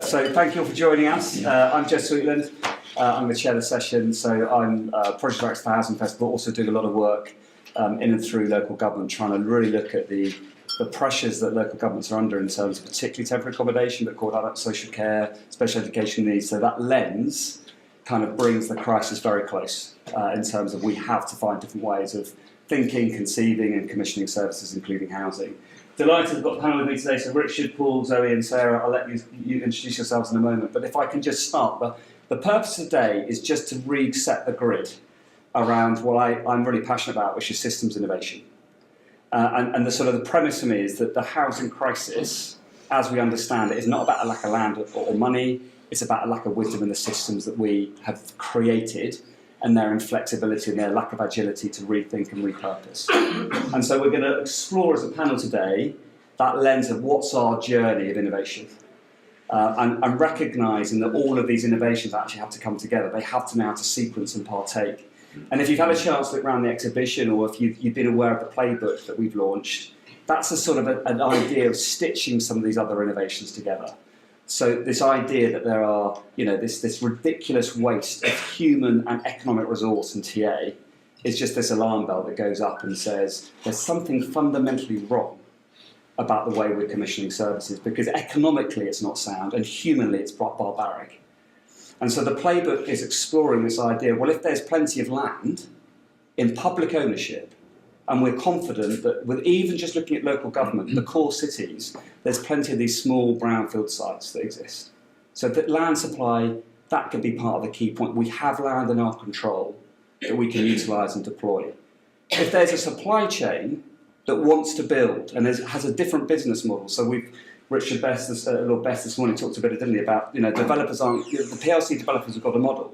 So thank you all for joining us. I'm Joe Sweetland. I'm going to chair the session. So I'm Project Director for Housing Festival, also doing a lot of work in and through local government, trying to really look at the pressures that local governments are under in terms of particularly temporary accommodation, but called adult social care, special education needs. So that lens kind of brings the crisis very close in terms of we have to find different ways of thinking, conceiving and commissioning services, including housing. Delighted I've got the panel with me today, so Richard, Paul, Zoe and Sarah, I'll let you introduce yourselves in a moment, but if I can just start, the purpose today is just to reset the grid around what I'm really passionate about, which is systems innovation. And the sort of the premise for me is that the housing crisis, as we understand it, is not about a lack of land or money, it's about a lack of wisdom in the systems that we have created and their inflexibility and their lack of agility to rethink and repurpose. And so we're going to explore as a panel today that lens of what's our journey of innovation. And recognising that all of these innovations actually have to come together. They have to now to sequence and partake. And if you've had a chance to look around the exhibition or if you've been aware of the playbook that we've launched, that's a sort of an idea of stitching some of these other innovations together. So this idea that there are, this ridiculous waste of human and economic resource in TA is just this alarm bell that goes up and says there's something fundamentally wrong about the way we're commissioning services because economically it's not sound and humanly it's barbaric. And so the playbook is exploring this idea, well, if there's plenty of land in public ownership, and we're confident that with even just looking at local government, the core cities, there's plenty of these small brownfield sites that exist. So that land supply, that could be part of the key point. We have land in our control that we can utilise and deploy. If there's a supply chain that wants to build and has a different business model, so Richard Best, Lord Best this morning talked a bit, didn't he, about developers aren't, the PLC developers have got a model,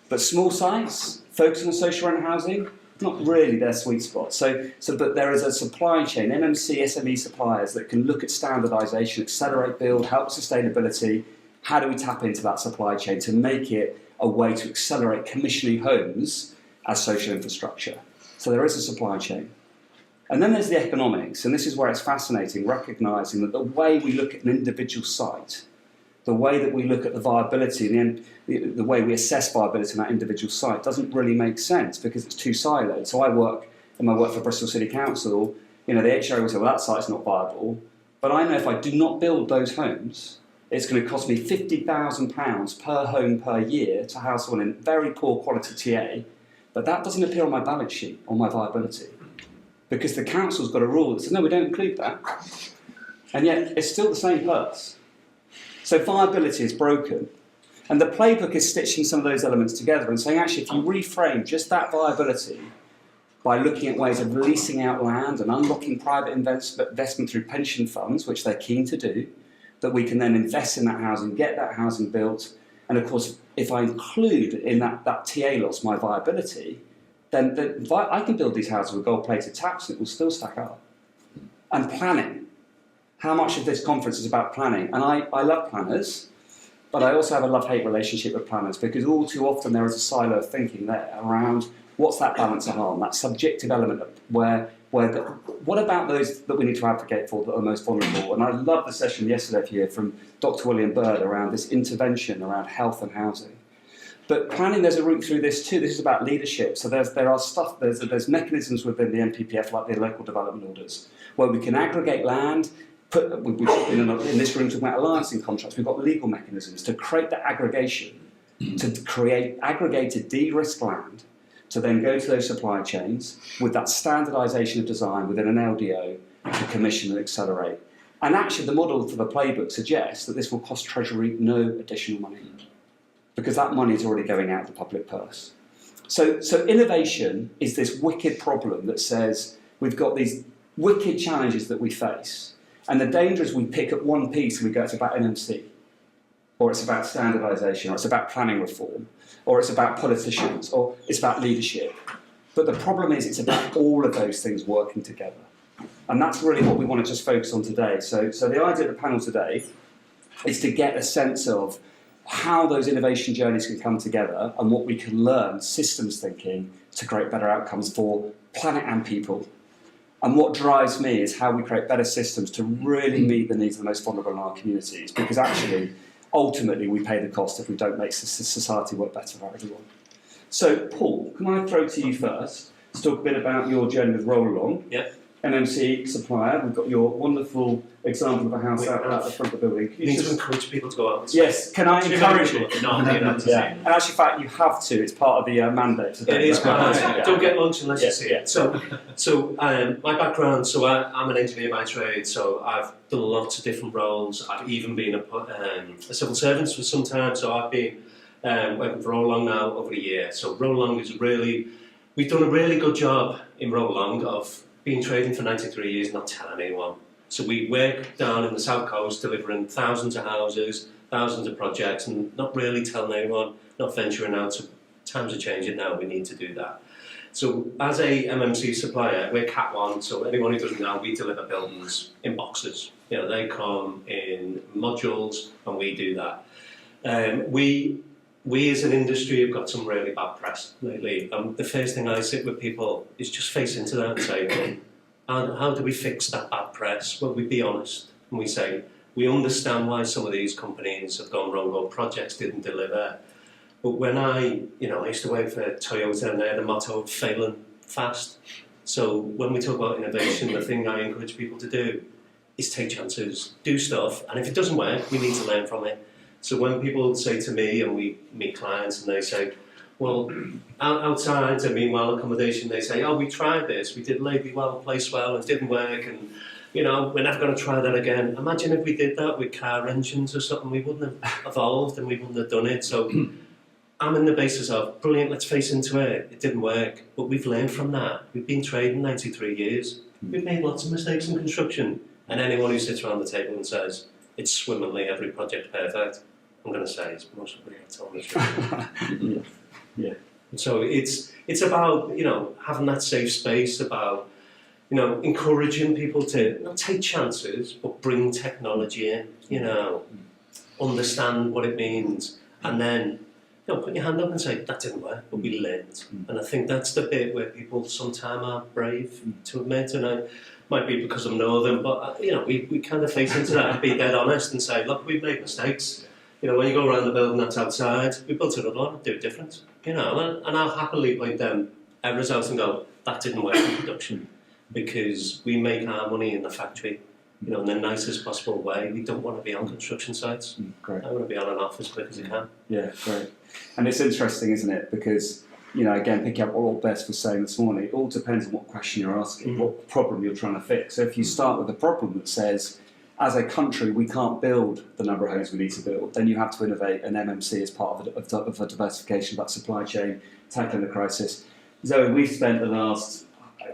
but small sites, focusing on social rent housing, not really their sweet spot. But there is a supply chain, MMC, SME suppliers that can look at standardisation, accelerate build, help sustainability. How do we tap into that supply chain to make it a way to accelerate commissioning homes as social infrastructure? So there is a supply chain. And then there's the economics, and this is where it's fascinating, recognising that the way we look at an individual site, the way that we look at the viability, the way we assess viability in that individual site doesn't really make sense because it's too siloed. So in my work for Bristol City Council, the HRA will say, well, that site's not viable. But I know if I do not build those homes, it's going to cost me £50,000 per home per year to house someone in very poor quality TA. But that doesn't appear on my balance sheet, on my viability. Because the council's got a rule that says, no, we don't include that. And yet, it's still the same purse. So viability is broken. And the playbook is stitching some of those elements together and saying, actually, if you reframe just that viability by looking at ways of leasing out land and unlocking private investment through pension funds, which they're keen to do, that we can then invest in that housing, get that housing built. And of course, if I include in that TA loss my viability, then I can build these houses with gold-plated taps and it will still stack up. And planning. How much of this conference is about planning? And I love planners, but I also have a love-hate relationship with planners because all too often there is a silo of thinking there around what's that balance of harm, that subjective element of what about those that we need to advocate for that are most vulnerable? And I love the session yesterday here from Dr. William Bird around this intervention around health and housing. But planning, there's a route through this too. This is about leadership. So there's mechanisms within the NPPF like the local development orders where we can aggregate land. In this room talking about alliancing contracts, we've got legal mechanisms to create that aggregation, to create aggregated de-risk land, to then go to those supply chains with that standardisation of design within an LDO to commission and accelerate. And actually the model for the playbook suggests that this will cost Treasury no additional money because that money is already going out of the public purse. So innovation is this wicked problem that says we've got these wicked challenges that we face. And the danger is we pick up one piece and we go, it's about NMC, or it's about standardisation, or it's about planning reform, or it's about politicians, or it's about leadership. But the problem is it's about all of those things working together. And that's really what we want to just focus on today. So the idea of the panel today is to get a sense of how those innovation journeys can come together and what we can learn, systems thinking, to create better outcomes for planet and people. And what drives me is how we create better systems to really meet the needs of the most vulnerable in our communities. Because actually, ultimately we pay the cost if we don't make society work better for everyone. So, Paul, can I throw to you first to talk a bit about your journey with Rollalong? Yeah. MMC supplier. We've got your wonderful example of a house out the front of the building. You need to encourage people to go out. Yes, can I encourage you? Yeah. And actually, in fact, you have to. It's part of the mandate. It is. Don't get lunch unless you see it. So my background. So I'm an engineer by trade. So I've done lots of different roles. I've even been a civil servant for some time. So I've been working for Rollalong now over a year. So Rollalong is we've done a really good job in Rollalong of been trading for 93 years, not telling anyone. So we work down in the south coast, delivering thousands of houses, thousands of projects, and not really telling anyone, not venturing out. So times are changing now, we need to do that. So as a MMC supplier, we're Cat 1, so anyone who doesn't know, we deliver buildings in boxes. You know, they come in modules, and we do that. We as an industry have got some really bad press lately. The first thing I sit with people is just face into that and say, well, how do we fix that bad press? Well, we be honest and we say, we understand why some of these companies have gone wrong or projects didn't deliver. But when I used to work for Toyota and they had a motto of failing fast. So when we talk about innovation, the thing I encourage people to do is take chances, do stuff, and if it doesn't work, we need to learn from it. So when people say to me, and we meet clients, and they say, well, outside, meanwhile accommodation, they say, oh, we tried this, we did Labour well, place well, it didn't work, and we're never going to try that again. Imagine if we did that with car engines or something, we wouldn't have evolved and we wouldn't have done it. So I'm in the basis of, brilliant, let's face into it, it didn't work, but we've learned from that. We've been trading 93 years, we've made lots of mistakes in construction, and anyone who sits around the table and says, it's swimmingly, every project perfect, I'm going to say it's most probably not telling the truth. Yeah. So it's about having that safe space, about encouraging people to not take chances but bring technology in. Understand what it means, and then put your hand up and say that didn't work, but we learned. And I think that's the bit where people sometimes are brave to admit, and I might be because I know them, but we kind of face into that and be dead honest and say, look, we've made mistakes. When you go around the building that's outside, we built another one, do it different. And I'll happily point them errors out and go, that didn't work in production. Because we make our money in the factory, in the nicest possible way. We don't want to be on construction sites. Great. I want to be on and off as quick as I can. Yeah, great. And it's interesting, isn't it? Because, again, picking up what Beth was saying this morning, it all depends on what question you're asking, what problem you're trying to fix. So if you start with a problem that says, as a country, we can't build the number of homes we need to build, then you have to innovate an MMC as part of a diversification of that supply chain, tackling the crisis. Zoe, we've spent the last,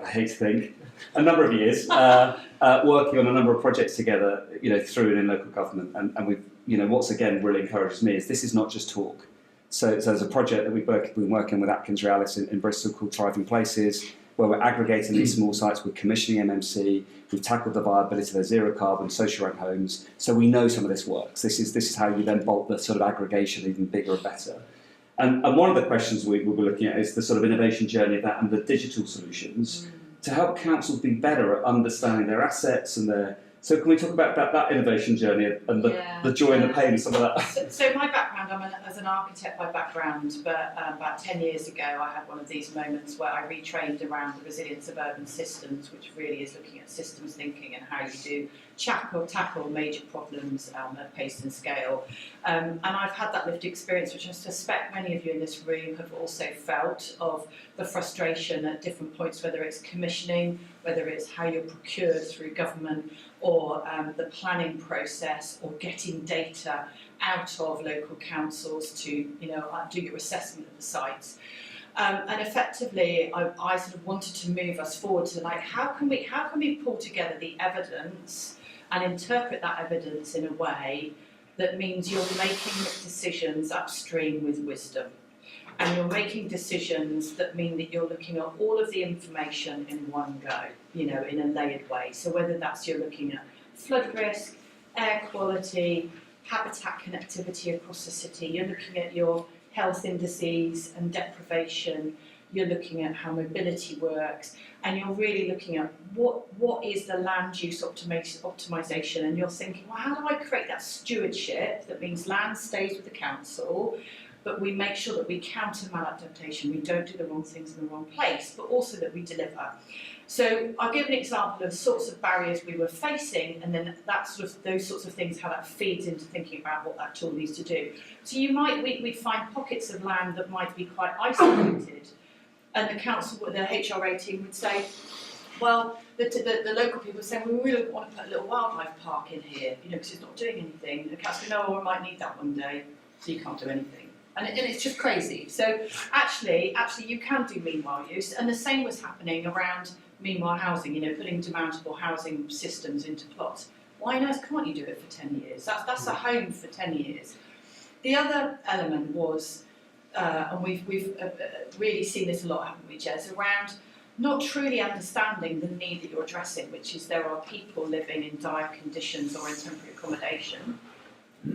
I hate to think, a number of years working on a number of projects together, through and in local government. And we've, what's again really encourages me is this is not just talk. So there's a project that we've been working with Atkins Realis in Bristol called Thriving Places, where we're aggregating these small sites, we're commissioning MMC, we've tackled the viability of their zero carbon, social rent homes, so we know some of this works. This is how you then bolt the sort of aggregation even bigger and better. And one of the questions we were looking at is the sort of innovation journey of that and the digital solutions to help councils be better at understanding their assets and their... So can we talk about that innovation journey and the joy and the pain of some of that? So my background, as an architect by background, but about 10 years ago I had one of these moments where I retrained around the resilience of urban systems, which really is looking at systems thinking and how you do tackle major problems at pace and scale. And I've had that lived experience, which I suspect many of you in this room have also felt, of the frustration at different points, whether it's commissioning, whether it's how you're procured through government, or the planning process, or getting data out of local councils to do your assessment of the sites. And effectively, I sort of wanted to move us forward to how can we pull together the evidence and interpret that evidence in a way that means you're making decisions upstream with wisdom. And you're making decisions that mean that you're looking at all of the information in one go, in a layered way. So whether that's you're looking at flood risk, air quality, habitat connectivity across the city, you're looking at your health indices and deprivation, you're looking at how mobility works, and you're really looking at what is the land use optimisation, and you're thinking, well, how do I create that stewardship that means land stays with the council, but we make sure that we counter maladaptation, we don't do the wrong things in the wrong place, but also that we deliver. So I'll give an example of the sorts of barriers we were facing, and then those sorts of things, how that feeds into thinking about what that tool needs to do. So we'd find pockets of land that might be quite isolated, and the council, the HRA team would say, well, the local people would say, we really want to put a little wildlife park in here, because it's not doing anything. And the council would know, we might need that one day, so you can't do anything. And it's just crazy. So actually you can do meanwhile use, and the same was happening around meanwhile housing, putting demountable housing systems into plots. Why on earth can't you do it for 10 years? That's a home for 10 years. The other element was, and we've really seen this a lot, haven't we, Jez, around not truly understanding the need that you're addressing, which is there are people living in dire conditions or in temporary accommodation.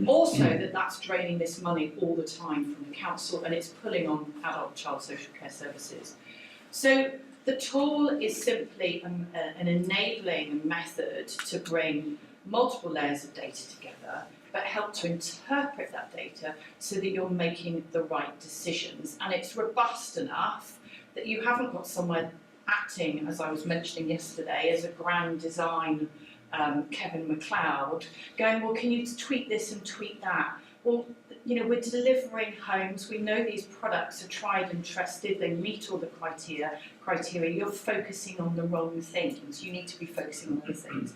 Also, that's draining this money all the time from the council, and it's pulling on adult child social care services. So the tool is simply an enabling method to bring multiple layers of data together, but help to interpret that data so that you're making the right decisions. And it's robust enough that you haven't got someone acting, as I was mentioning yesterday, as a grand design Kevin MacLeod, going, well, can you tweak this and tweak that? Well, we're delivering homes. We know these products are tried and trusted. They meet all the criteria. You're focusing on the wrong things. You need to be focusing on other things.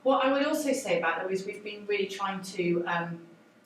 What I would also say about that is we've been really trying to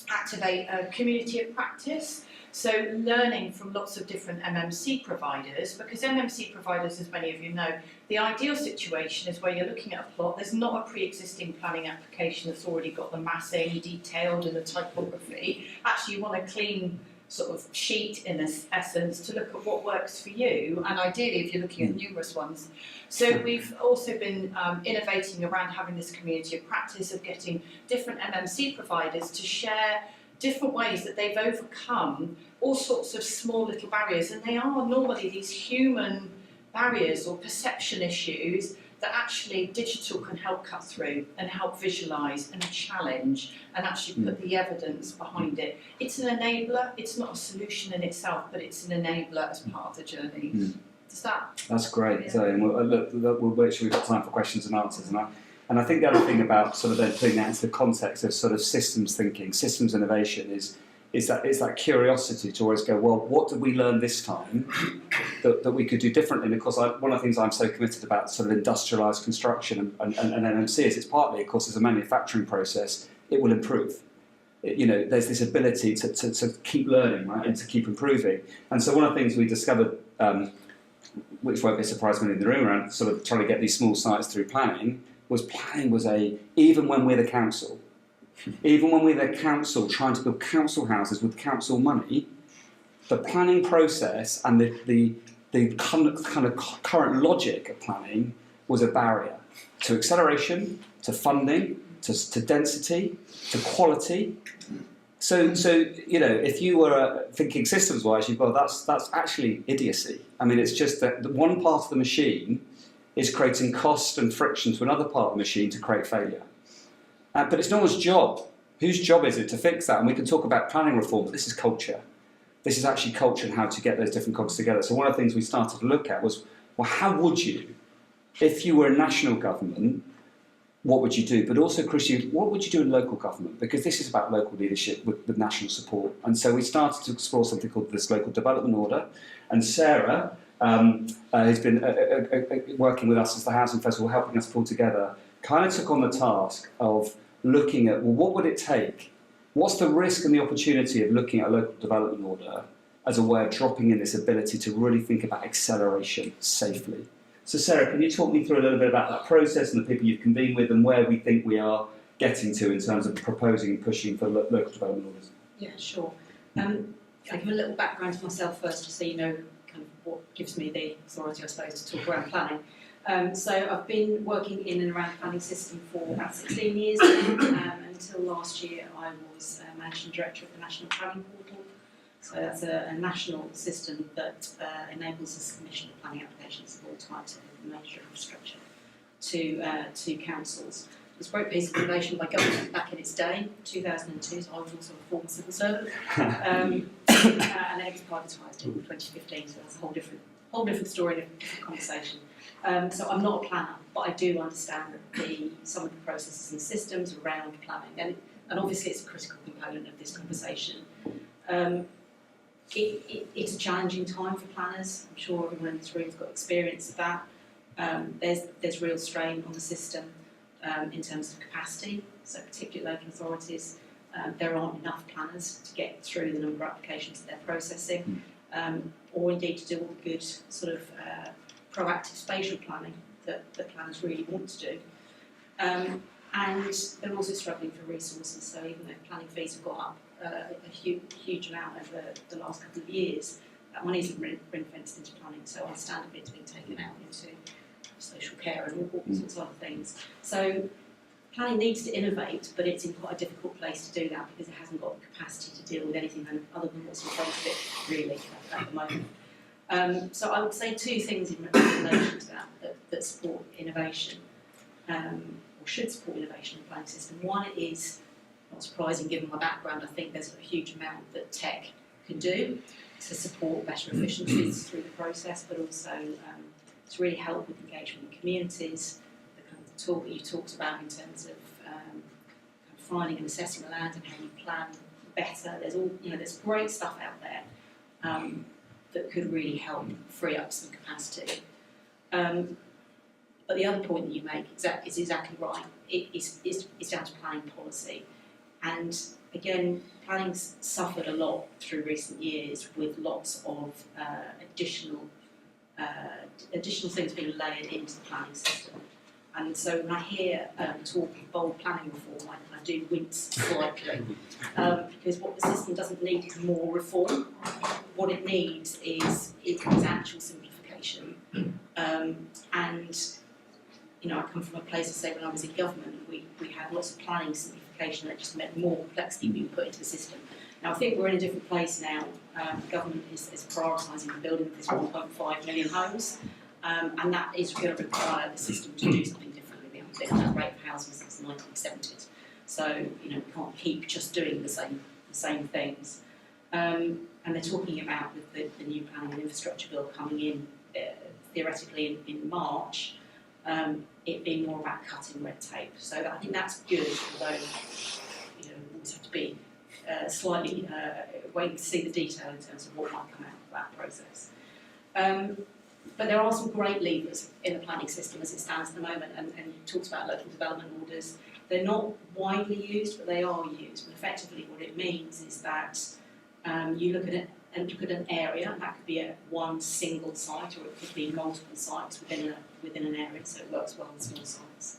activate a community of practice. So learning from lots of different MMC providers, because MMC providers, as many of you know, the ideal situation is where you're looking at a plot, there's not a pre-existing planning application that's already got the massing detailed and the typography. Actually, you want a clean sort of sheet in essence to look at what works for you, and ideally if you're looking at numerous ones. So we've also been innovating around having this community of practice of getting different MMC providers to share different ways that they've overcome all sorts of small little barriers, and they are normally these human barriers or perception issues that actually digital can help cut through and help visualise and challenge and actually put the evidence behind it. It's an enabler, it's not a solution in itself, but it's an enabler as part of the journey. Does that? That's great. Yeah. So, and we'll make sure we've got time for questions and answers. And I think the other thing about sort of then putting that into the context of sort of systems thinking, systems innovation is that curiosity to always go, well, what did we learn this time that we could do differently? And of course, one of the things I'm so committed about sort of industrialised construction and MMC is it's partly, of course, as a manufacturing process, it will improve. There's this ability to keep learning, right, and to keep improving. And so one of the things we discovered, which won't be a surprise to many in the room around sort of trying to get these small sites through planning was even when we're the council, trying to build council houses with council money, the planning process and the kind of current logic of planning was a barrier to acceleration, to funding, to density, to quality. So if you were thinking systems-wise, that's actually idiocy. I mean, it's just that the one part of the machine is creating cost and friction to another part of the machine to create failure. But it's no one's job. Whose job is it to fix that? And we can talk about planning reform, but this is culture. This is actually culture and how to get those different cogs together. So one of the things we started to look at was, well, how would you, if you were a national government, what would you do? But also, Chris, what would you do in local government? Because this is about local leadership with national support. And so we started to explore something called this local development order. And Sarah, who's been working with us as the Housing Festival, helping us pull together, kind of took on the task of looking at, well, what would it take? What's the risk and the opportunity of looking at a local development order as a way of dropping in this ability to really think about acceleration safely? So Sarah, can you talk me through a little bit about that process and the people you've convened with and where we think we are getting to in terms of proposing and pushing for local development orders? Yeah, sure. I'll give a little background to myself first, just so you know kind of what gives me the authority, I suppose, to talk around planning. So I've been working in and around the planning system for about 16 years now. Until last year I was Managing Director of the National Planning Portal, So that's a national system that enables the submission of planning applications of all types of major infrastructure to councils. It was a great piece of innovation by government back in its day, 2002, so I was also a former civil servant, and then it was privatised in 2015, so that's a whole different story and a different conversation. So I'm not a planner, but I do understand some of the processes and systems around planning, and obviously it's a critical component of this conversation. It's a challenging time for planners. I'm sure everyone in this room's got experience of that. There's real strain on the system in terms of capacity, so particularly local authorities, there aren't enough planners to get through the number of applications that they're processing, or indeed to do all the good sort of proactive spatial planning that planners really want to do. And they're also struggling for resources, so even though planning fees have gone up a huge amount over the last couple of years, that money isn't ring-fenced into planning, so understandably it's being taken out into social care and all sorts of other things. So planning needs to innovate, but it's in quite a difficult place to do that because it hasn't got the capacity to deal with anything other than what's in front of it, really, at the moment. So I would say two things in relation to that support innovation, or should support innovation in the planning system. One is, not surprising given my background, I think there's a huge amount that tech can do to support better efficiencies through the process, but also to really help with engagement in communities, the kind of tool that you talked about in terms of finding and assessing the land and how you plan better. There's great stuff out there that could really help free up some capacity. But the other point that you make is exactly right. It's down to planning policy. And again, planning's suffered a lot through recent years with lots of additional things being layered into the planning system. And so when I hear talk of bold planning reform, I do wince slightly, because what the system doesn't need is more reform. What it needs is actual simplification. And I come from a place, I say, when I was in government, we had lots of planning simplification that just meant more complexity being put into the system. Now, I think we're in a different place now. The government is prioritising the building of this 1.5 million homes, and that is going to require the system to do something differently. We haven't been at that rate of housing since the 1970s. So, we can't keep just doing the same things. And they're talking about with the new planning and infrastructure bill coming in, theoretically in March, it being more about cutting red tape. So I think that's good, although we always have to be slightly waiting to see the detail in terms of what might come out of that process. But there are some great levers in the planning system as it stands at the moment, and you talked about local development orders. They're not widely used, but they are used. And effectively what it means is that you look at an area, and that could be at one single site, or it could be multiple sites within an area, so it works well with small sites.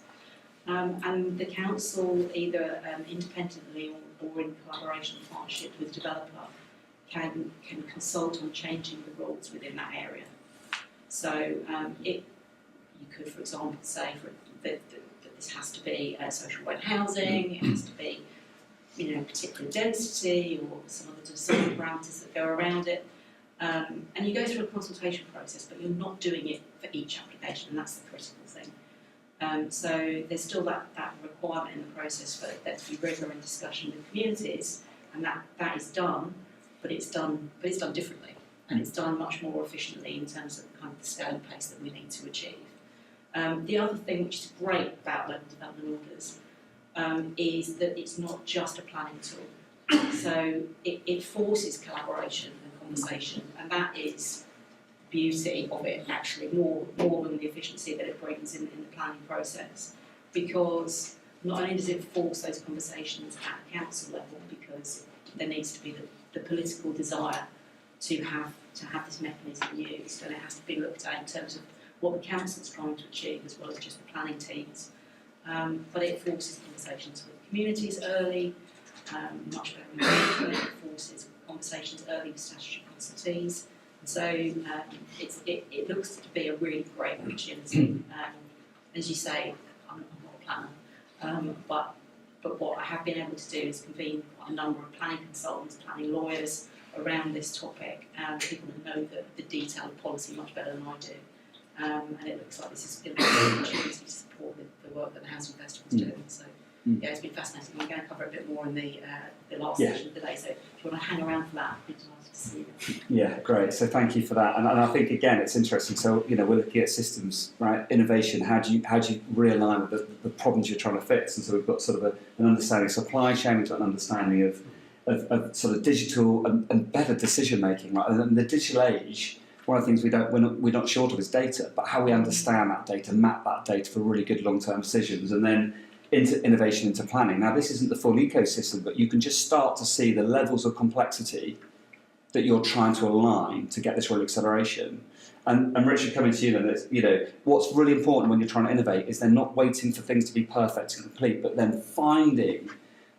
And the council, either independently or in collaboration and partnership with the developer, can consult on changing the rules within that area. So you could, for example, say that this has to be social rent housing, it has to be particular density or some of the design parameters that go around it. And you go through a consultation process, but you're not doing it for each application, and that's the critical thing. So there's still that requirement in the process for there to be rigour and discussion with communities, and that is done, but it's done differently, and it's done much more efficiently in terms of kind of the scale and pace that we need to achieve. The other thing which is great about local development orders is that it's not just a planning tool. So it forces collaboration and conversation, and that is the beauty of it, actually, more than the efficiency that it brings in the planning process. Because not only does it force those conversations at the council level, because there needs to be the political desire to have this mechanism used, and it has to be looked at in terms of what the council is trying to achieve, as well as just the planning teams. But it forces conversations with communities early, much better engagement. It forces conversations early with statutory consultees. So it looks to be a really great opportunity. As you say, I'm not a planner, but what I have been able to do is convene quite a number of planning consultants, planning lawyers, around this topic, and people who know the detailed policy much better than I do. And it looks like this is going to be an opportunity to support the work that the Housing Festival is doing. So yeah, it's been fascinating. We're going to cover a bit more in the last session of the day. So if you want to hang around for that, I'd be delighted to see you. Yeah, great. So thank you for that. And I think again, it's interesting. So we're looking at systems, right? Innovation. How do you realign with the problems you're trying to fix? And so we've got sort of an understanding of supply chain, we've got an understanding of sort of digital and better decision making. Right? And in the digital age, one of the things we're not short of is data, but how we understand that data, map that data for really good long-term decisions, and then into innovation, into planning. Now, this isn't the full ecosystem, but you can just start to see the levels of complexity that you're trying to align to get this real acceleration. And Richard, coming to you, then, what's really important when you're trying to innovate is then not waiting for things to be perfect and complete, but then finding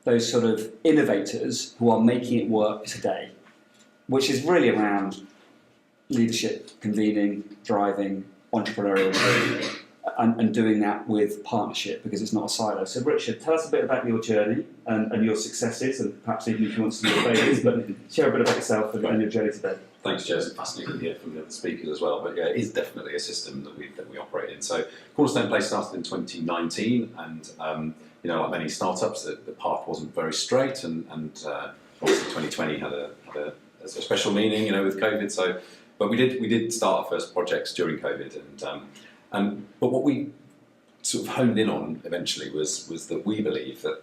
those sort of innovators who are making it work today, which is really around leadership, convening, driving, entrepreneurial, and doing that with partnership, because it's not a silo. So Richard, tell us a bit about your journey and your successes, and perhaps even if you want some of your failures, but share a bit about yourself and your journey today. Thanks, Jez. It's fascinating to hear from the other speakers as well. But yeah, it is definitely a system that we operate in. So Cornerstone Place started in 2019, and like many startups, the path wasn't very straight, and obviously 2020 had a special meaning, with COVID. So, but we did start our first projects during COVID, but what we sort of honed in on eventually was that we believe that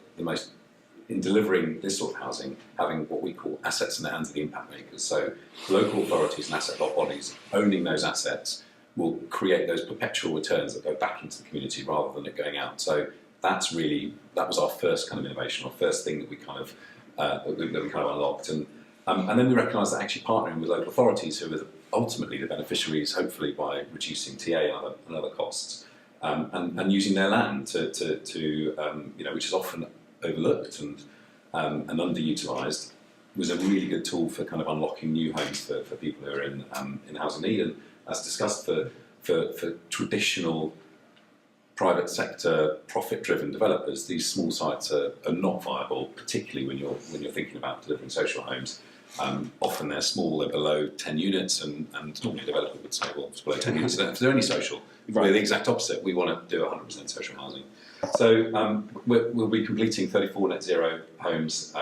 in delivering this sort of housing, having what we call assets in the hands of the impact makers, so local authorities and asset lot bodies owning those assets, will create those perpetual returns that go back into the community rather than it going out. So that was our first kind of innovation, our first thing that we kind of unlocked, and then we recognised that actually partnering with local authorities, who are ultimately the beneficiaries, hopefully by reducing TA and other costs, and using their land which is often overlooked and underutilised, was a really good tool for kind of unlocking new homes for people who are in housing need. And as discussed, for traditional private sector profit-driven developers, these small sites are not viable, particularly when you're thinking about delivering social homes. Often they're small, they're below 10 units, and normally a developer would say, well, it's below 10 units, if they're only social. We're the exact opposite. We want to do 100% social housing. So we'll be completing 34 net zero homes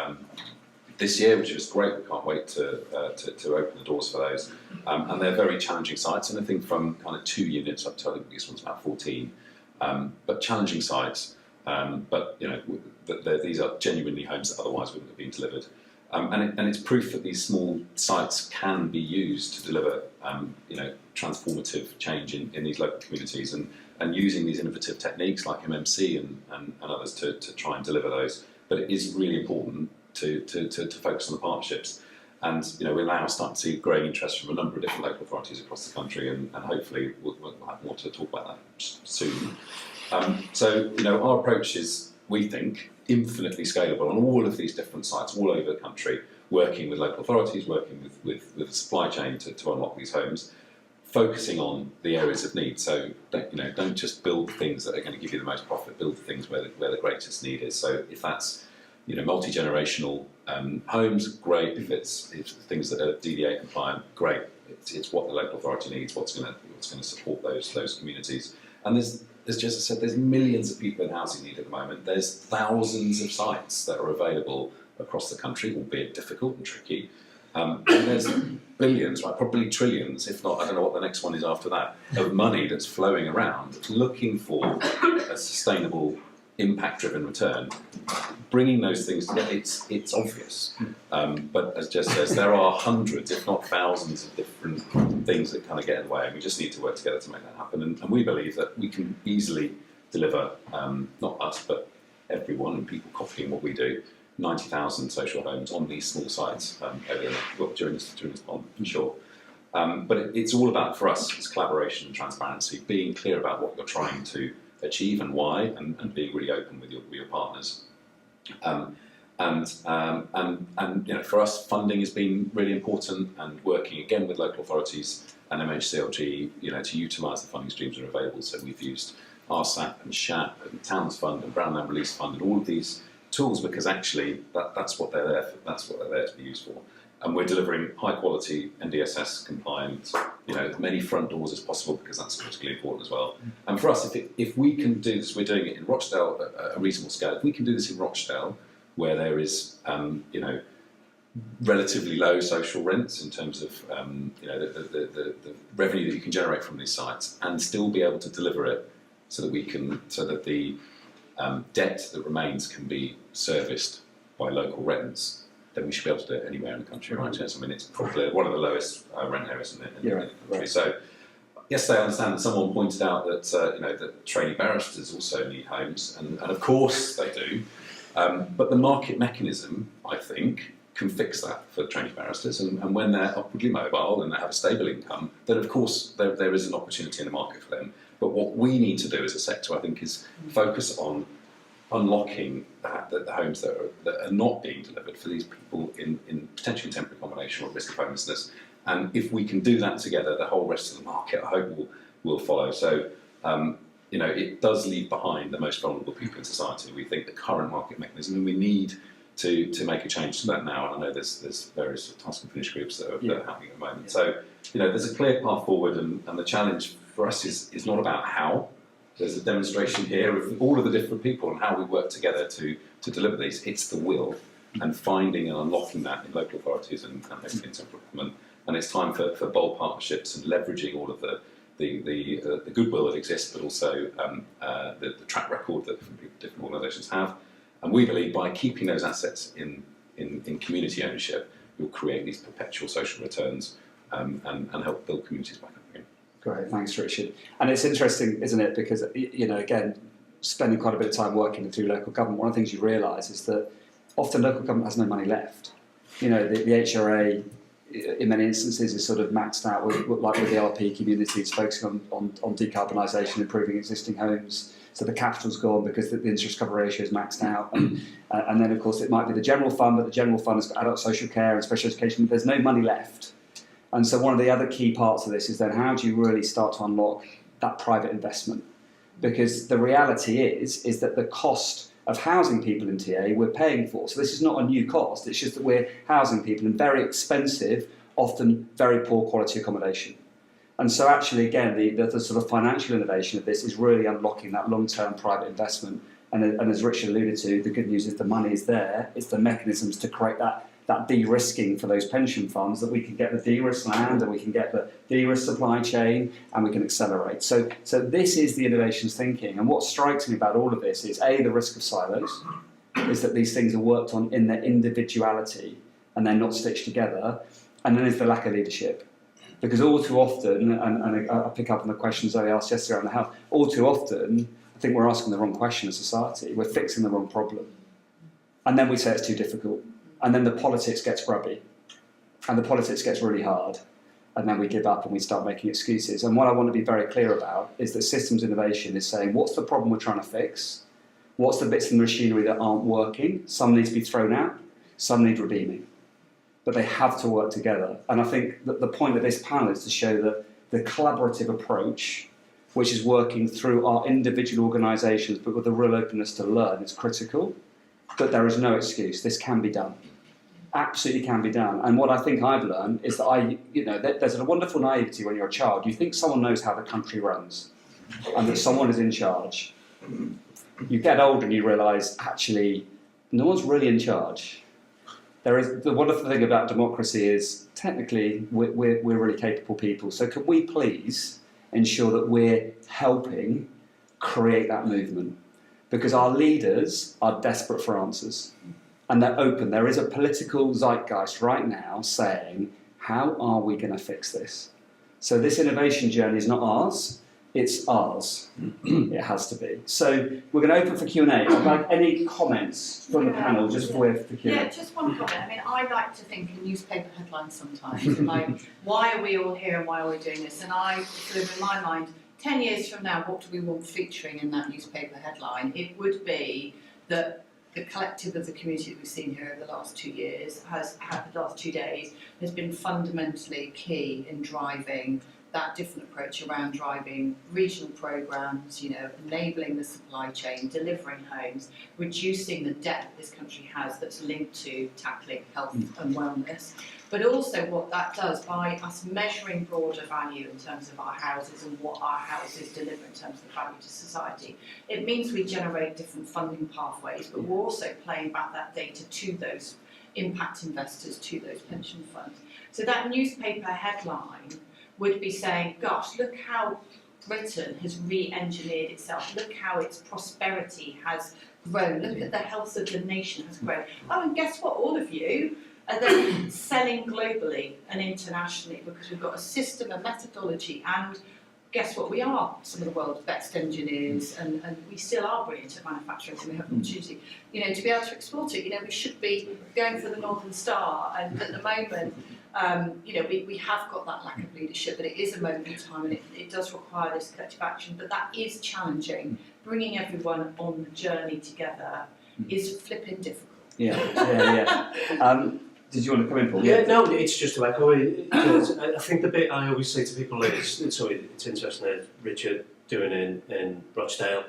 this year, which is great. We can't wait to open the doors for those. And they're very challenging sites, anything from kind of 2 units up to, I think this one's about 14. But challenging sites, but these are genuinely homes that otherwise wouldn't have been delivered. And it's proof that these small sites can be used to deliver transformative change in these local communities, and using these innovative techniques like MMC and others to try and deliver those. But it is really important to focus on the partnerships. And we're now starting to see growing interest from a number of different local authorities across the country, and hopefully we'll have more to talk about that soon. So our approach is, we think, infinitely scalable on all of these different sites all over the country, working with local authorities, working with the supply chain to unlock these homes, focusing on the areas of need. So don't just build things that are going to give you the most profit, build things where the greatest need is. So if that's multi-generational homes, great. If it's things that are DDA compliant, great. It's what the local authority needs, what's going to support those communities. And as Jessica said, there's millions of people in housing need at the moment. There's thousands of sites that are available across the country, albeit difficult and tricky. And there's billions, right, probably trillions, if not, I don't know what the next one is after that, of money that's flowing around looking for a sustainable, impact-driven return. Bringing those things together, it's obvious. But as Jess says, there are hundreds, if not thousands, of different things that kind of get in the way, and we just need to work together to make that happen. And we believe that we can easily deliver, not us, but everyone and people copying what we do, 90,000 social homes on these small sites during this bond, for sure. But it's all about, for us, it's collaboration and transparency, being clear about what you're trying to achieve and why, and being really open with your partners. For us, funding has been really important, and working again with local authorities and MHCLG, to utilise the funding streams that are available. So we've used RSAP and SHAP and Towns Fund and Brown Land Release Fund and all of these tools, because actually that's what they're there for, that's what they're there to be used for. and we're delivering high quality NDSS compliant, as many front doors as possible, because that's critically important as well. And for us, if we can do this, we're doing it in Rochdale at a reasonable scale. If we can do this in Rochdale, where there is, relatively low social rents in terms of, the revenue that you can generate from these sites, and still be able to deliver it so that the debt that remains can be serviced by local rents, then we should be able to do it anywhere in the country, right? Yes, I mean, it's probably one of the lowest rent areas in the country. Right. So, yes, I understand that someone pointed out that that trainee barristers also need homes, and of course they do. But the market mechanism, I think, can fix that for trainee barristers, and when they're upwardly mobile and they have a stable income, then of course there is an opportunity in the market for them. But what we need to do as a sector, I think, is focus on unlocking the homes that are not being delivered for these people in potentially temporary accommodation or risk of homelessness. And if we can do that together, the whole rest of the market, I hope, will follow. So, it does leave behind the most vulnerable people in society. We think the current market mechanism, and we need to make a change to that now. And I know there's various task and finish groups that are happening at the moment. So, there's a clear path forward, and the challenge for us is not about how. There's a demonstration here of all of the different people and how we work together to deliver these. It's the will, and finding and unlocking that in local authorities and hopefully in central government. And it's time for bold partnerships and leveraging all of the goodwill that exists, but also the track record that different organisations have. And we believe by keeping those assets in community ownership, you'll create these perpetual social returns and help build communities back up again. Great, thanks, Richard. And it's interesting, isn't it? Because, again, spending quite a bit of time working through local government, one of the things you realise is that often local government has no money left. The HRA, in many instances, is sort of maxed out with the RP communities, focusing on decarbonisation, improving existing homes. So the capital's gone because the interest cover ratio is maxed out. And then, of course, it might be the general fund, but the general fund has got adult social care and special education. There's no money left. And so one of the other key parts of this is then how do you really start to unlock that private investment? Because the reality is that the cost of housing people in TA we're paying for. So this is not a new cost, it's just that we're housing people in very expensive, often very poor quality accommodation. And so actually, again, the sort of financial innovation of this is really unlocking that long-term private investment. And as Richard alluded to, the good news is the money is there, it's the mechanisms to create that de-risking for those pension funds, that we can get the de-risk land and we can get the de-risk supply chain and we can accelerate. So this is the innovations thinking. And what strikes me about all of this is, A, the risk of silos, is that these things are worked on in their individuality and they're not stitched together. And then there's the lack of leadership. Because all too often, and I pick up on the questions Zoe asked yesterday around the health, all too often, I think we're asking the wrong question as society. We're fixing the wrong problem. And then we say it's too difficult. And then the politics gets grubby, and the politics gets really hard, and then we give up and we start making excuses. And what I want to be very clear about is that systems innovation is saying, what's the problem we're trying to fix? What's the bits of the machinery that aren't working? Some need to be thrown out, some need redeeming. But they have to work together. And I think that the point of this panel is to show that the collaborative approach, which is working through our individual organisations, but with a real openness to learn, is critical. But there is no excuse. This can be done. Absolutely can be done. And what I think I've learned is that there's a wonderful naivety when you're a child. You think someone knows how the country runs and that someone is in charge. You get older and you realise, actually, no one's really in charge. The wonderful thing about democracy is, technically, we're really capable people. So can we please ensure that we're helping create that movement? Because our leaders are desperate for answers. And they're open. There is a political zeitgeist right now saying, how are we going to fix this? So this innovation journey is not ours, it's ours. It has to be. So we're going to open for Q&A. I'd like any comments from the panel just for Q&A. Yeah, just one comment. I mean, I like to think in newspaper headlines sometimes. Like, why are we all here and why are we doing this? And I sort of, in my mind, 10 years from now, what do we want featuring in that newspaper headline? It would be that the collective of the community that we've seen here over the last 2 years, the last 2 days, has been fundamentally key in driving that different approach around driving regional programmes, enabling the supply chain, delivering homes, reducing the debt this country has that's linked to tackling health and wellness, but also what that does by us measuring broader value in terms of our houses and what our houses deliver in terms of value to society. It means we generate different funding pathways, but we're also playing back that data to those impact investors, to those pension funds. So that newspaper headline would be saying, gosh, look how Britain has re-engineered itself, look how its prosperity has grown, look at the health of the nation has grown. Oh, and guess what, all of you are then selling globally and internationally because we've got a system, a methodology, and guess what, we are some of the world's best engineers, and we still are brilliant at manufacturing, and we have an opportunity, to be able to export it. We should be going for the Northern Star, and at the moment, we have got that lack of leadership, but it is a moment in time, and it does require this collective action, but that is challenging. Bringing everyone on the journey together is flipping difficult. Yeah. Did you want to come in, Paul? Yeah, no, it's just to echo it. I think the bit I always say to people is, it's interesting that Richard doing in Rochdale.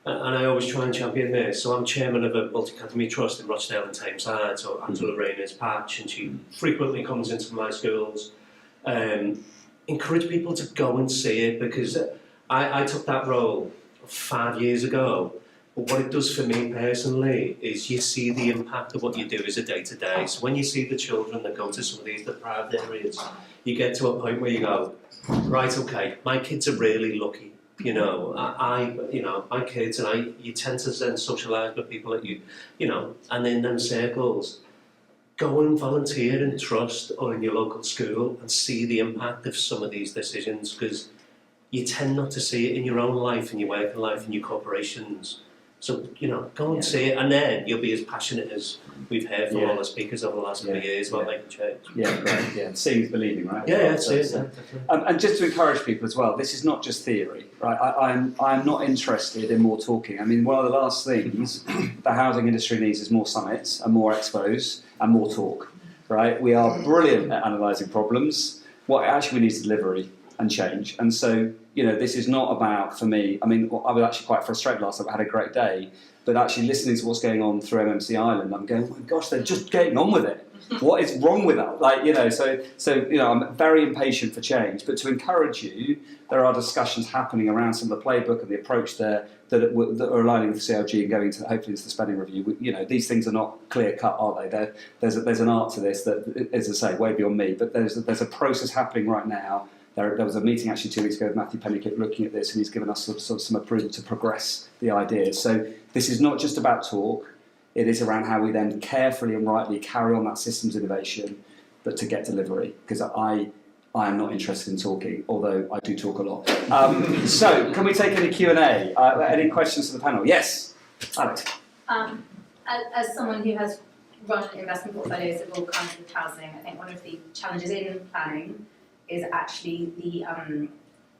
And I always try and champion this. So I'm chairman of a multi-academy trust in Rochdale and Tameside, so Angela Rayner's patch, and she frequently comes into my schools. Encourage people to go and see it, because I took that role 5 years ago. But what it does for me personally is you see the impact of what you do as a day-to-day. So when you see the children that go to some of these deprived areas, you get to a point where you go, right, okay, my kids are really lucky. My kids, and you tend to then socialise with people that and in them circles, go and volunteer in trust or in your local school and see the impact of some of these decisions, because you tend not to see it in your own life, in your working life, in your corporations. So, go and see it, and then you'll be as passionate as we've heard from all the speakers over the last couple of years about making change. Yeah, great. Yeah, seeing is believing, right? Definitely. And just to encourage people as well, this is not just theory, right? I'm not interested in more talking. I mean, one of the last things the housing industry needs is more summits and more expos and more talk, right? We are brilliant at analysing problems. What actually we need is delivery and change. And so, this is not about, for me, I was actually quite frustrated last night. I had a great day, but actually listening to what's going on through MMC Ireland, I'm going, oh my gosh, they're just getting on with it. What is wrong with that? So I'm very impatient for change, but to encourage you, there are discussions happening around some of the playbook and the approach there that are aligning with CLG and going to hopefully into the spending review. These things are not clear cut, are they? There's an art to this that, as I say, way beyond me, but there's a process happening right now. There was a meeting actually 2 weeks ago with Matthew Pennicott looking at this, and he's given us sort of some approval to progress the ideas. So this is not just about talk, it is around how we then carefully and rightly carry on that systems innovation, but to get delivery, because I am not interested in talking, although I do talk a lot. So can we take any Q&A? Any questions for the panel? Yes, Alex. As someone who has run investment portfolios of all kinds of housing, I think one of the challenges in planning is actually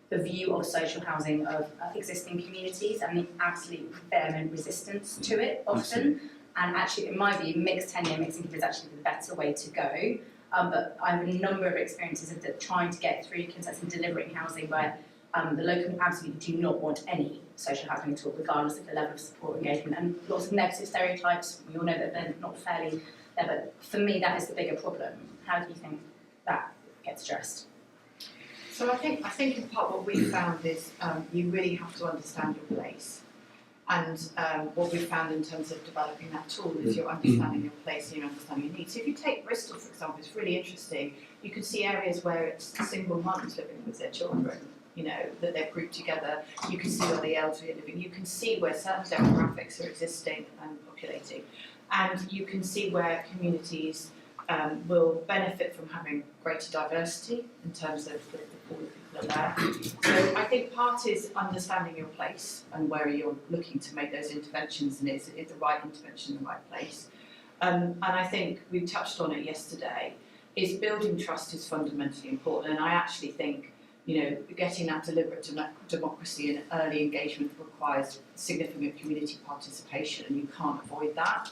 the view of social housing of existing communities and the absolute vehement resistance to it often. And actually, in my view, mixed tenure, mixed income is actually the better way to go. But I have a number of experiences of trying to get through consensus and delivering housing where the local absolutely do not want any social housing at all, regardless of the level of support engagement. And lots of negative stereotypes, we all know that they're not fairly there. But for me, that is the bigger problem. How do you think that gets addressed? So I think in part what we've found is you really have to understand your place. And what we've found in terms of developing that tool is you're understanding your place and you're understanding your needs. So if you take Bristol, for example, it's really interesting. You can see areas where it's single mums living with their children, that they're grouped together. You can see where the elderly are living. You can see where certain demographics are existing and populating. And you can see where communities will benefit from having greater diversity in terms of the pool of people that are there. So I think part is understanding your place and where you're looking to make those interventions, and is the right intervention in the right place. And I think we touched on it yesterday, is building trust is fundamentally important, and I actually think getting that deliberate democracy and early engagement requires significant community participation, and you can't avoid that.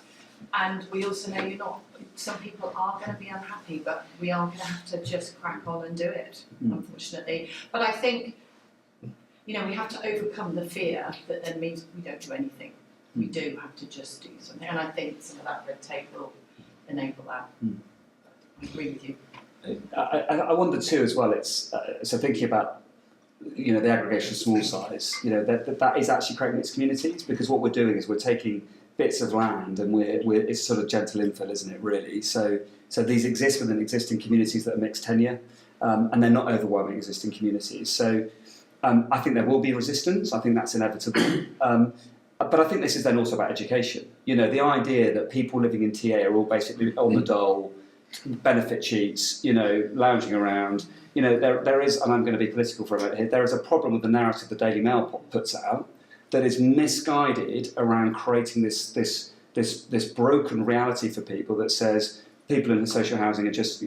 And we also know some people are going to be unhappy, but we are going to have to just crack on and do it, unfortunately. But I think, we have to overcome the fear that then means we don't do anything. We do have to just do something. And I think some of that red tape will enable that. I agree with you. I wonder too as well, it's so thinking about the aggregation of small size, that is actually creating its communities, because what we're doing is we're taking bits of land and it's sort of gentle infill, isn't it, really? So these exist within existing communities that are mixed tenure, and they're not overwhelming existing communities. So I think there will be resistance. I think that's inevitable. But I think this is then also about education. The idea that people living in TA are all basically on the dole, benefit cheats, lounging around. There is, and I'm going to be political for a minute here, there is a problem with the narrative the Daily Mail puts out that is misguided around creating this broken reality for people that says people in social housing are just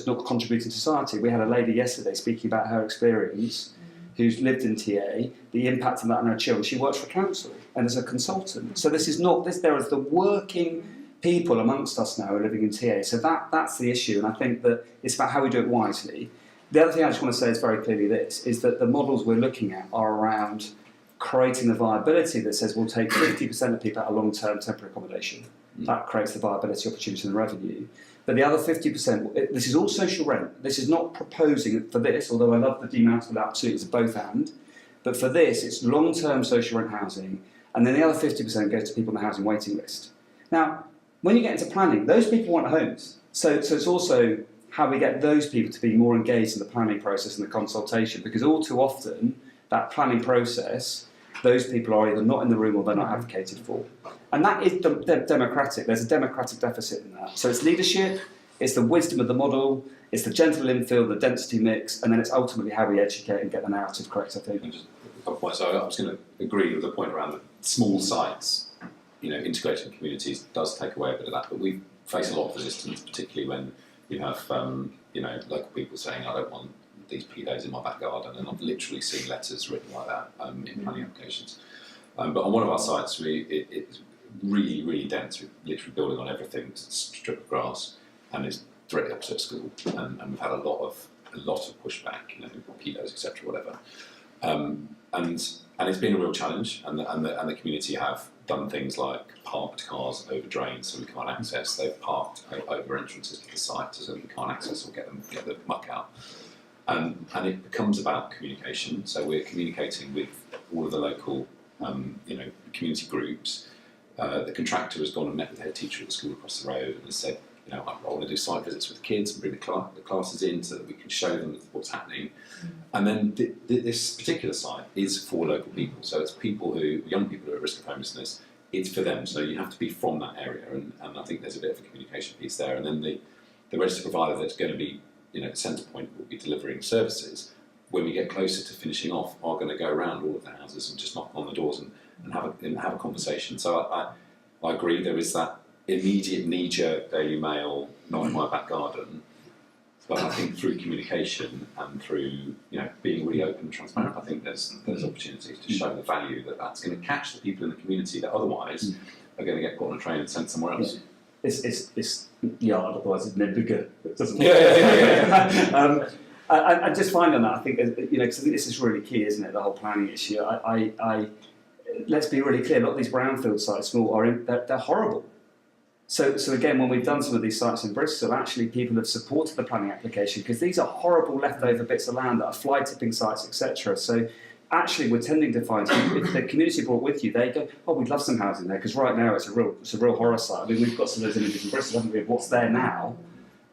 not contributing to society. We had a lady yesterday speaking about her experience who's lived in TA, the impact of that on her children. She works for council and as a consultant. So this is not this. There is the working people amongst us now who are living in TA. So that's the issue, and I think that it's about how we do it wisely. The other thing I just want to say is very clearly this, is that the models we're looking at are around creating the viability that says we'll take 50% of people out of long-term temporary accommodation. That creates the viability, opportunity and the revenue. But the other 50%, this is all social rent. This is not proposing for this, although I love the demountable absolute as a both and. But for this, it's long-term social rent housing, and then the other 50% goes to people on the housing waiting list. Now, when you get into planning, those people want homes. So it's also how we get those people to be more engaged in the planning process and the consultation, because all too often, that planning process, those people are either not in the room or they're not advocated for. And that is democratic. There's a democratic deficit in that. So it's leadership, it's the wisdom of the model, it's the gentle infill, the density mix, and then it's ultimately how we educate and get the narrative correct, I think. Just a couple of points. So I was going to agree with the point around the small sites. Integrating communities does take away a bit of that, but we face a lot of resistance, particularly when you have, local people saying, I don't want these pedos in my back garden, and I've literally seen letters written like that in planning applications. But on one of our sites, it's really, really dense. We're literally building on everything, strip of grass, and it's directly opposite school, and we've had a lot of pushback, pedos, etc., whatever. And it's been a real challenge, and the community have done things like parked cars over drains so we can't access. They've parked over entrances to the site so we can't access or get the muck out. And it becomes about communication. So we're communicating with all of the local, community groups. The contractor has gone and met with the head teacher at the school across the road and has said, I want to do site visits with kids and bring the classes in so that we can show them what's happening. And then this particular site is for local people. So it's young people who are at risk of homelessness. It's for them. So you have to be from that area. And I think there's a bit of a communication piece there. And then the registered provider that's going to be, the centre point will be delivering services. When we get closer to finishing off, are going to go around all of the houses and just knock on the doors and have a conversation. So I agree, there is that immediate knee-jerk Daily Mail, not in my back garden, but I think through communication and through being really open and transparent, I think there's opportunities to show the value that's going to catch the people in the community that otherwise are going to get put on a train and sent somewhere else. It's yard, otherwise it's no bigger. It doesn't. Yeah. I just find on that, I think because I think this is really key, isn't it? The whole planning issue. Let's be really clear. A lot of these brownfield sites, they're horrible. So again, when we've done some of these sites in Bristol, actually people have supported the planning application because these are horrible leftover bits of land that are fly tipping sites, etc. So actually, we're tending to find if the community brought with you, they go, "Oh, we'd love some housing there," because right now it's a real horror site. I mean, we've got some of those images in Bristol, haven't we? Of what's there now,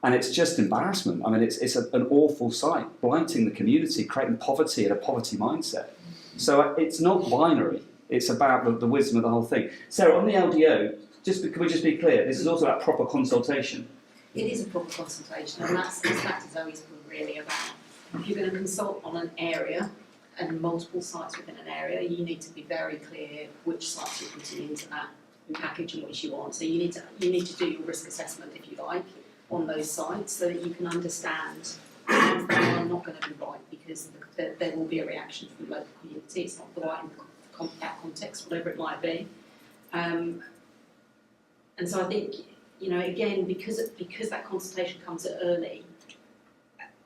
and it's just embarrassment. I mean, it's an awful site, blighting the community, creating poverty and a poverty mindset. So it's not binary. It's about the wisdom of the whole thing. Sarah, on the LDO. Can we just be clear? This is also about proper consultation. It is a proper consultation, and that's back to Zoe's point really about if you're going to consult on an area and multiple sites within an area, you need to be very clear which sites you're putting into that package and which you want. So you need to do your risk assessment, if you like, on those sites so that you can understand that they are not going to be right because there will be a reaction from the local community. It's not right in that context, whatever it might be. And so I think, again, because that consultation comes early,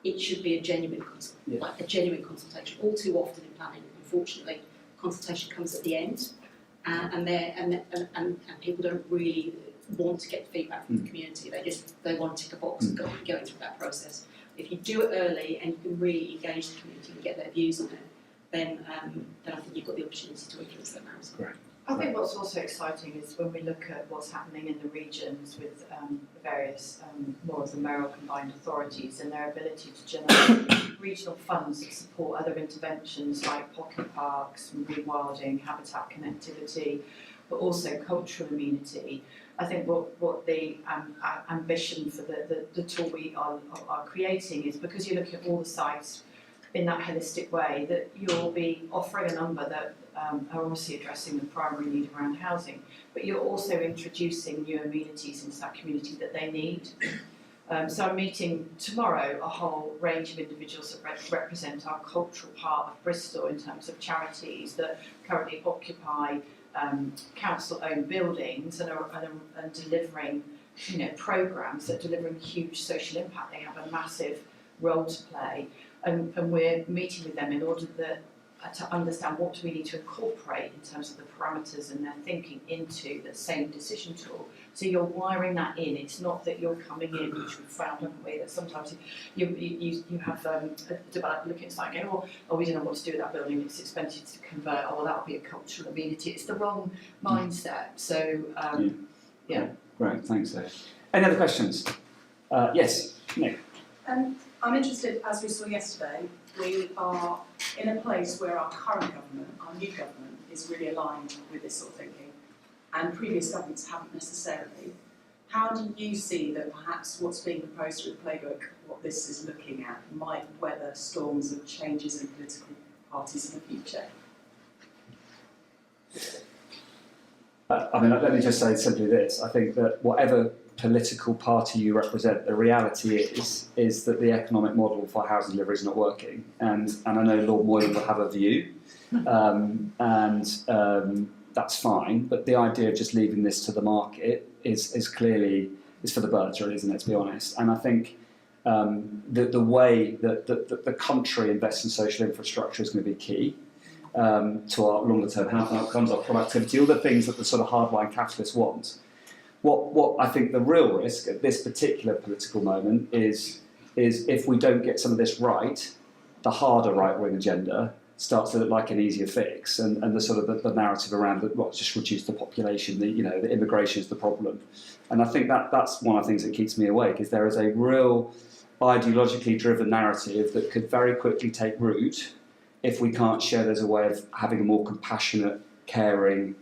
it should be a genuine consultation. All too often in planning, unfortunately, consultation comes at the end, and people don't really want to get feedback from the community. They want to tick a box and go through that process. If you do it early and you can really engage the community and get their views on it, then I think you've got the opportunity to influence that narrative. Great. I think what's also exciting is when we look at what's happening in the regions with the various more of the mayoral combined authorities and their ability to generate regional funds that support other interventions like pocket parks, rewilding, habitat connectivity, but also cultural amenity. I think what the ambition for the tool we are creating is, because you're looking at all the sites in that holistic way, that you'll be offering a number that are obviously addressing the primary need around housing, but you're also introducing new amenities into that community that they need. So I'm meeting tomorrow a whole range of individuals that represent our cultural part of Bristol in terms of charities that currently occupy council-owned buildings and are delivering, programmes that are delivering huge social impact. They have a massive role to play, and we're meeting with them in order to understand what do we need to incorporate in terms of the parameters and their thinking into the same decision tool. So you're wiring that in. It's not that you're coming in, which we've found, haven't we, that sometimes you have a developer looking at something and going, oh, we don't know what to do with that building, it's expensive to convert, oh, well, that'll be a cultural amenity. It's the wrong mindset. So, yeah. Great, thanks, Dave. Any other questions? Yes, Nick. I'm interested, as we saw yesterday, we are in a place where our current government, our new government, is really aligned with this sort of thinking, and previous governments haven't necessarily. How do you see that perhaps what's being proposed through the playbook, what this is looking at, might weather storms of changes in political parties in the future? Let me just say simply this. I think that whatever political party you represent, the reality is that the economic model for housing delivery is not working. And I know Lord Moylan will have a view, that's fine. But the idea of just leaving this to the market is clearly for the birds, really, isn't it? To be honest. And I think the way that the country invests in social infrastructure is going to be key. To our longer term health outcomes, our productivity, all the things that the sort of hardline capitalists want. What I think the real risk at this particular political moment is if we don't get some of this right, the harder right-wing agenda starts to look like an easier fix, and the sort of the narrative around just reduce the population, the immigration is the problem. And I think that's one of the things that keeps me awake, is there is a real ideologically driven narrative that could very quickly take root if we can't show there's a way of having a more compassionate, caring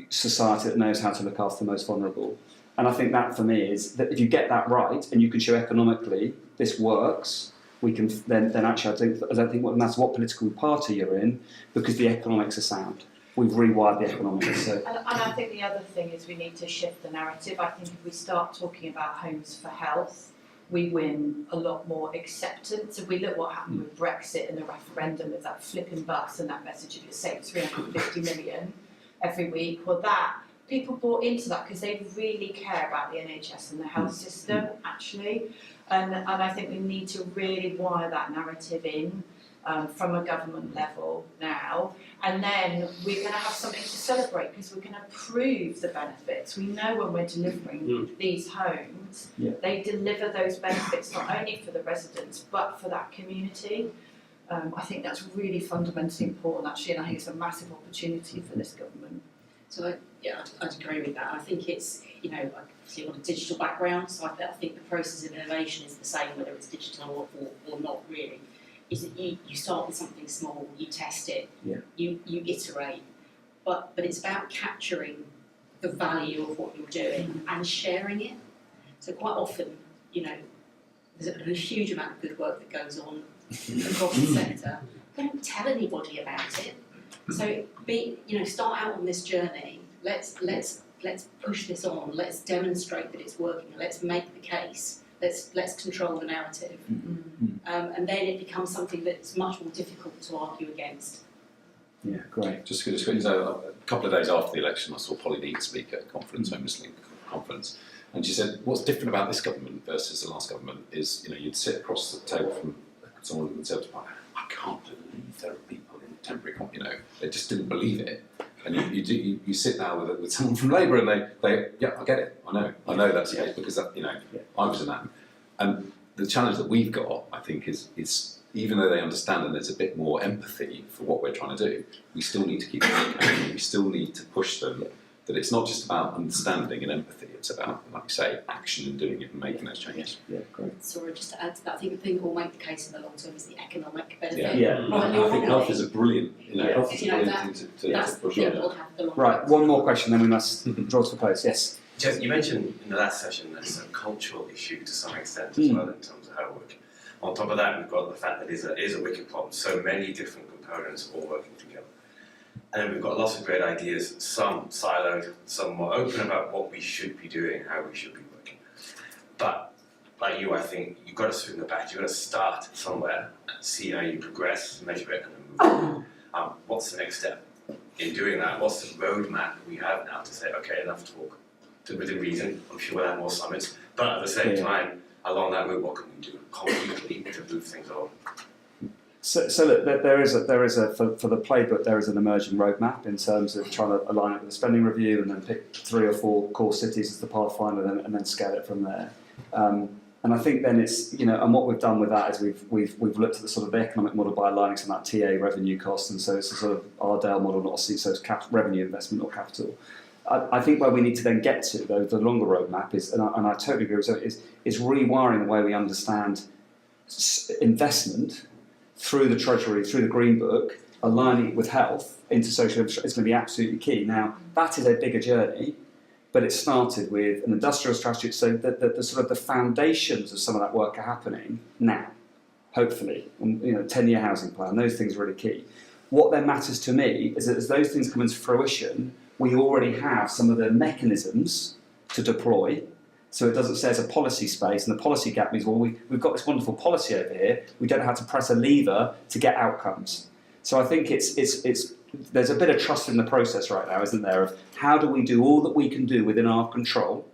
society that knows how to look after the most vulnerable. And I think that, for me, is that if you get that right and you can show economically this works, we can then actually, I don't think no matter what political party you're in, because the economics are sound. We've rewired the economics. So. And I think the other thing is we need to shift the narrative. I think if we start talking about homes for health, we win a lot more acceptance. If we look what happened with Brexit and the referendum with that flipping bus and that message of you save 350 million every week, well, that people bought into that because they really care about the NHS and the health system, actually. And I think we need to really wire that narrative in from a government level now. And then we're going to have something to celebrate because we're going to prove the benefits. We know when we're delivering these homes, they deliver those benefits not only for the residents but for that community. I think that's really fundamentally important, actually, and I think it's a massive opportunity for this government. So, I'd agree with that. I think it's, obviously got a digital background, so I think the process of innovation is the same, whether it's digital or not really. Is that you start with something small, you test it, you iterate, but it's about capturing the value of what you're doing and sharing it. So quite often, there's a huge amount of good work that goes on across the sector. They don't tell anybody about it. So start out on this journey. Let's push this on. Let's demonstrate that it's working. Let's make the case. Let's control the narrative, and then it becomes something that's much more difficult to argue against. Yeah, great. Just quickly, a couple of days after the election, I saw Polly Dean speak at a conference, Homeless Link conference, and she said, "What's different about this government versus the last government is, you'd sit across the table from someone in the Conservative Party. I can't believe there are people in temporary, they just didn't believe it." And you sit now with someone from Labour, and they yeah, I get it, I know that's the case because that, I was in that, and the challenge that we've got, I think, is even though they understand and there's a bit more empathy for what we're trying to do, we still need to keep communicating. We still need to push them that it's not just about understanding and empathy, it's about, like you say, action and doing it and making those changes. Yeah, great. Sorry, just to add to that, I think the thing that will make the case in the long term is the economic benefit. Yeah. Right, I think health is a brilliant, health is a brilliant that- thing to That's the push thing on. that will have the long Right, one more question, then we must draw to a close. Yes. Jess, you mentioned in the last session that it's a cultural issue to some extent as well in terms of how we work. On top of that, we've got the fact that it is a wicked problem, so many different components all working together. And then we've got lots of great ideas, some siloed, some more open about what we should be doing, how we should be working. But like you, I think you've got to swing the bat, you've got to start somewhere, see how you progress, measure it, and then move on. What's the next step in doing that? What's the roadmap we have now to say, okay, enough talk, within reason, I'm sure we'll have more summits, but at the same time, along that route, what can we do concretely to move things on? So look, there is for the playbook, there is an emerging roadmap in terms of trying to align it with the spending review and then pick 3 or 4 core cities as the pathfinder and then scale it from there. And I think then it's, and what we've done with that is we've looked at the sort of the economic model by aligning some of that TA revenue cost, and so it's a sort of Ardale model, not so it's revenue investment, not capital. I think where we need to then get to, though, the longer roadmap is, and I totally agree with it, is rewiring the way we understand investment through the Treasury, through the Green Book, aligning it with health into social infrastructure. It's going to be absolutely key. Now, that is a bigger journey, but it started with an industrial strategy, so that the sort of the foundations of some of that work are happening now, hopefully. And, 10-year housing plan, those things are really key. What then matters to me is that as those things come into fruition, we already have some of the mechanisms to deploy. So it doesn't say it's a policy space, and the policy gap means, well, we've got this wonderful policy over here, we don't know how to press a lever to get outcomes. So I think there's a bit of trust in the process right now, isn't there, of how do we do all that we can do within our control,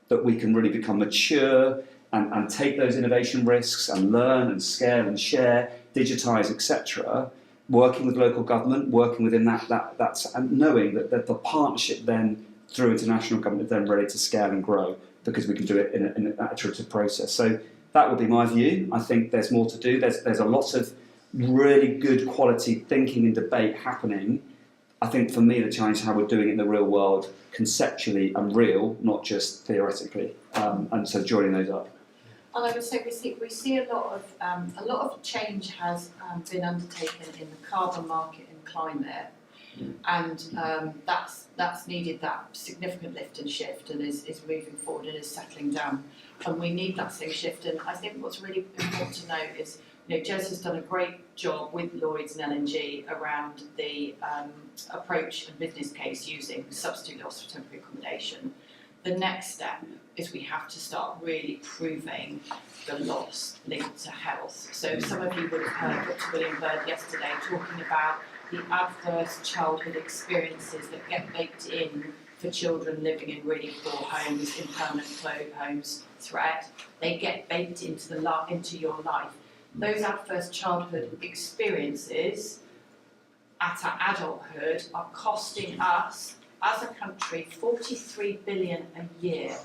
that we can really become mature and take those innovation risks and learn and scale and share, digitise, etc., working with local government, working within that's and knowing that the partnership then through international government is then ready to scale and grow, because we can do it in an iterative process. So that would be my view. I think there's more to do. There's a lot of really good quality thinking and debate happening. I think for me the challenge is how we're doing it in the real world, conceptually and real, not just theoretically. And so joining those up. And I would say we see a lot of change has been undertaken in the carbon market and climate, and that's needed that significant lift and shift, and is moving forward and is settling down. And we need that same shift. And I think what's really important to note is, Jez has done a great job with Lloyds and LNG around the approach and business case using substitute loss for temporary accommodation. The next step is we have to start really proving the loss linked to health. So some of you would have heard Dr. William Bird yesterday talking about the adverse childhood experiences that get baked in for children living in really poor homes, in permanent closed homes, threat. They get baked into your life. Those adverse childhood experiences at our adulthood are costing us as a country 43 billion a year.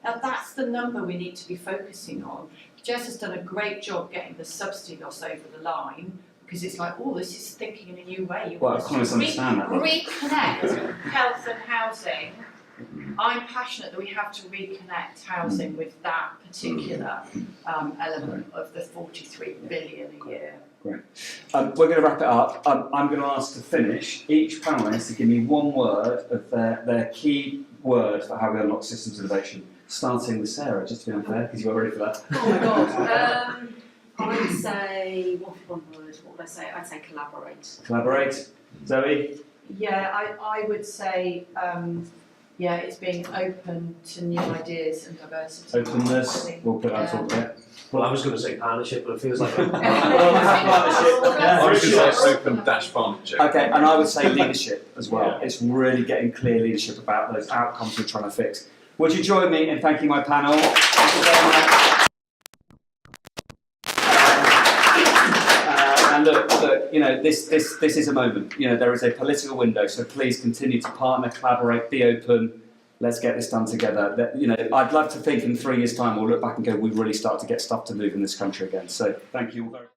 Now that's the number we need to be focusing on. Jess has done a great job getting the subsidy loss over the line, because it's like, this is thinking in a new way. Well, economists understand that. Reconnect health and housing. I'm passionate that we have to reconnect housing with that particular element of the 43 billion a year. Great. We're going to wrap it up. I'm going to ask to finish each panellist to give me one word of their key word for how we unlock systems innovation. Starting with Sarah, just to be unfair, because you are ready for that. Oh my god. I would say, what would I say? I'd say collaborate. Collaborate. Zoe? Yeah, I would say, it's being open to new ideas and diversity. Openness. We'll put that on there. Well, I was going to say partnership, but it feels like Partnership. I was going to say Yeah. open dash partnership. Okay, and I would say leadership as well. Yeah. It's really getting clear leadership about those outcomes we're trying to fix. Would you join me in thanking my panel? Thank you very much. And look, you know, this is a moment. You know, there is a political window, so please continue to partner, collaborate, be open. Let's get this done together. You know, I'd love to think in 3 years' time we'll look back and go, we really start to get stuff to move in this country again. So thank you all very much.